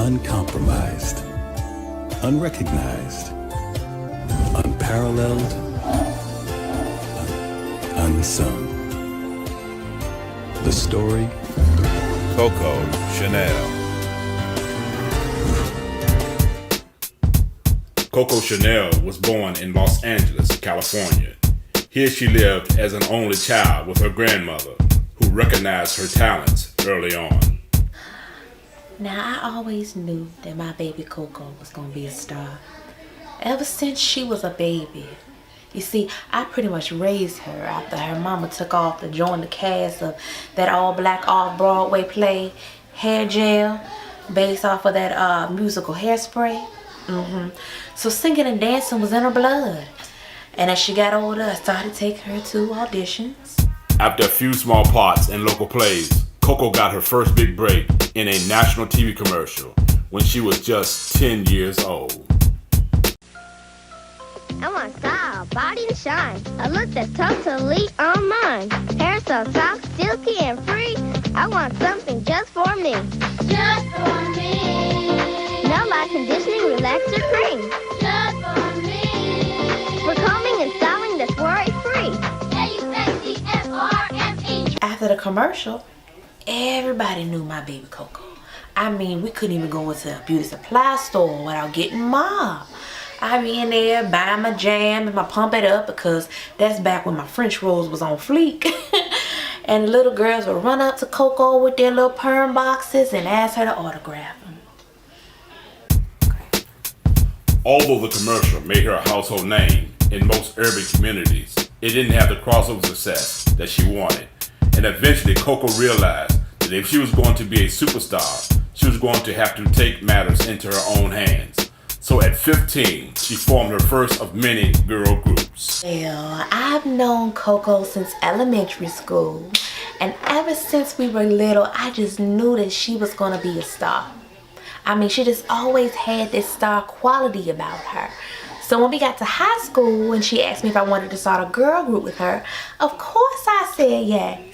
Uncompromised, unrecognized, unparalleled, unsung. The story, CoCo Channel. CoCo Channel was born in Los Angeles, California. Here she lived as an only child with her grandmother, who recognized her talents early on. Now, I always knew that my baby CoCo was going to be a star. Ever since she was a baby. You see, I pretty much raised her after her mama took off to join the cast of that all-black off-Broadway play, Hair Gel, based off of that musical Hairspray. So singing and dancing was in her blood. And as she got older, I started taking her to auditions. After a few small parts in local plays, CoCo got her first big break in a national TV commercial when she was just 10 years old. I want style, body and shine, a look that's totally on mine. Hair so soft, silky and free, I want something just for me. Just for me. No light conditioning, relaxer cream. Just for me. For combing and styling that's worry-free. K-U-X-E-F-R-M-E. After the commercial, everybody knew my baby CoCo. I mean, we couldn't even go into a beauty supply store without getting mobbed. I be in there buying my jam and my pump it up because that's back when my French rolls was on fleek. And the little girls would run up to CoCo with their little perm boxes and ask her to autograph them. Although the commercial made her a household name in most urban communities, it didn't have the crossover success that she wanted. And eventually CoCo realized that if she was going to be a superstar, she was going to have to take matters into her own hands. So at 15, she formed her first of many girl groups. Well, I've known CoCo since elementary school. And ever since we were little, I just knew that she was going to be a star. I mean, she just always had this star quality about her. So when we got to high school and she asked me if I wanted to start a girl group with her, of course I said yes.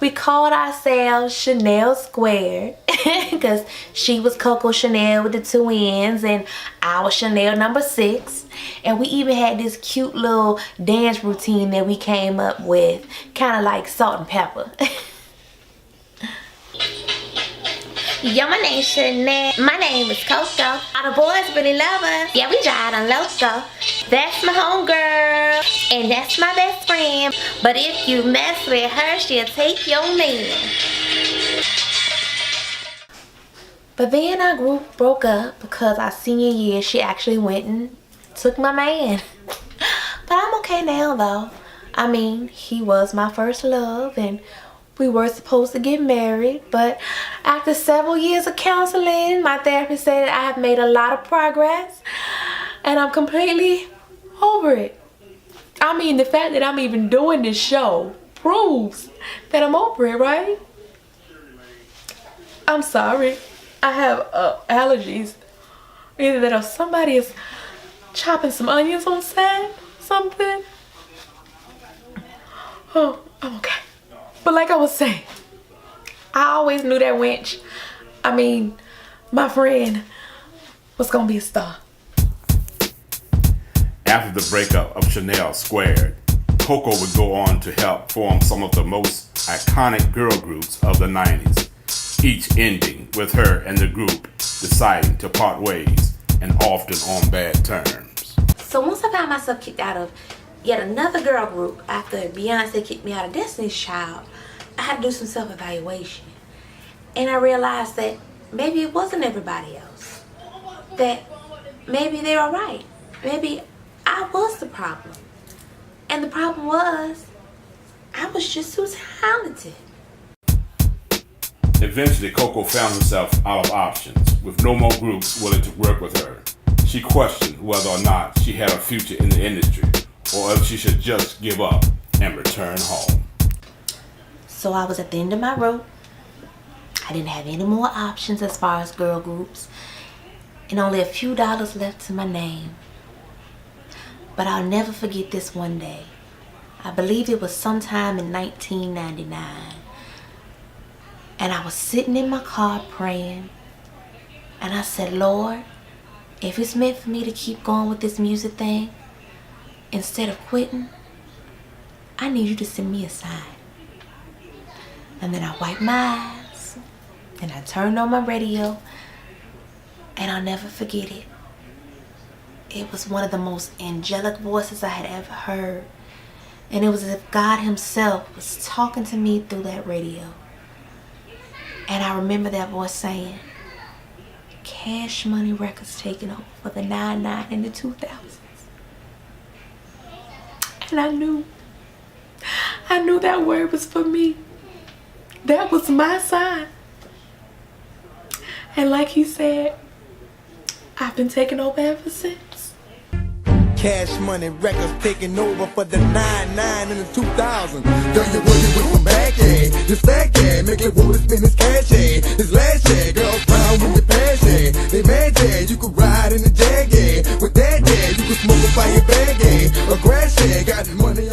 We called ourselves Chanel Squared because she was Coco Chanel with the 2 N's and I was Chanel number 6. And we even had this cute little dance routine that we came up with, kind of like salt and pepper. Yo, my name's Chanel. My name is Coco. All the boys really love us. Yeah, we drive on loco. That's my homegirl. And that's my best friend. But if you mess with her, she'll take your man. But then our group broke up because our senior year she actually went and took my man. But I'm okay now though. I mean, he was my first love and we were supposed to get married, but after several years of counseling, my therapist said I have made a lot of progress and I'm completely over it. I mean, the fact that I'm even doing this show proves that I'm over it, right? I'm sorry. I have allergies. Either that or somebody is chopping some onions on set, something. Oh, I'm okay. But like I was saying, I always knew that wench, I mean, my friend, was gonna be a star. After the breakup of Chanel Squared, CoCo would go on to help form some of the most iconic girl groups of the 90s, each ending with her and the group deciding to part ways and often on bad terms. So once I found myself kicked out of yet another girl group after Beyonce kicked me out of Destiny's Child, I had to do some self-evaluation. And I realized that maybe it wasn't everybody else. That maybe they were right. Maybe I was the problem. And the problem was, I was just too talented. Eventually, CoCo found herself out of options, with no more groups willing to work with her. She questioned whether or not she had a future in the industry, or if she should just give up and return home. So I was at the end of my rope. I didn't have any more options as far as girl groups, and only a few dollars left to my name. But I'll never forget this one day. I believe it was sometime in 1999. And I was sitting in my car praying. And I said, Lord, if it's meant for me to keep going with this music thing, instead of quitting, I need you to send me a sign. And then I wiped my eyes, and I turned on my radio, and I'll never forget it. It was one of the most angelic voices I had ever heard. And it was as if God himself was talking to me through that radio. And I remember that voice saying, Cash Money Records taking over for the 99 and the 2000s. And I knew that word was for me. That was my sign. And like he said, I've been taking over ever since. Cash Money Records taking over for the 99 and the 2000. Girl, you working with some bag, yeah. This fat guy, make it want to spend his cash, yeah. This last, yeah. Girls proud with the pass, yeah. They mad, yeah. You could ride in the Jag, yeah. With that, yeah. You could smoke a fire bag, yeah. A grass, yeah. Got money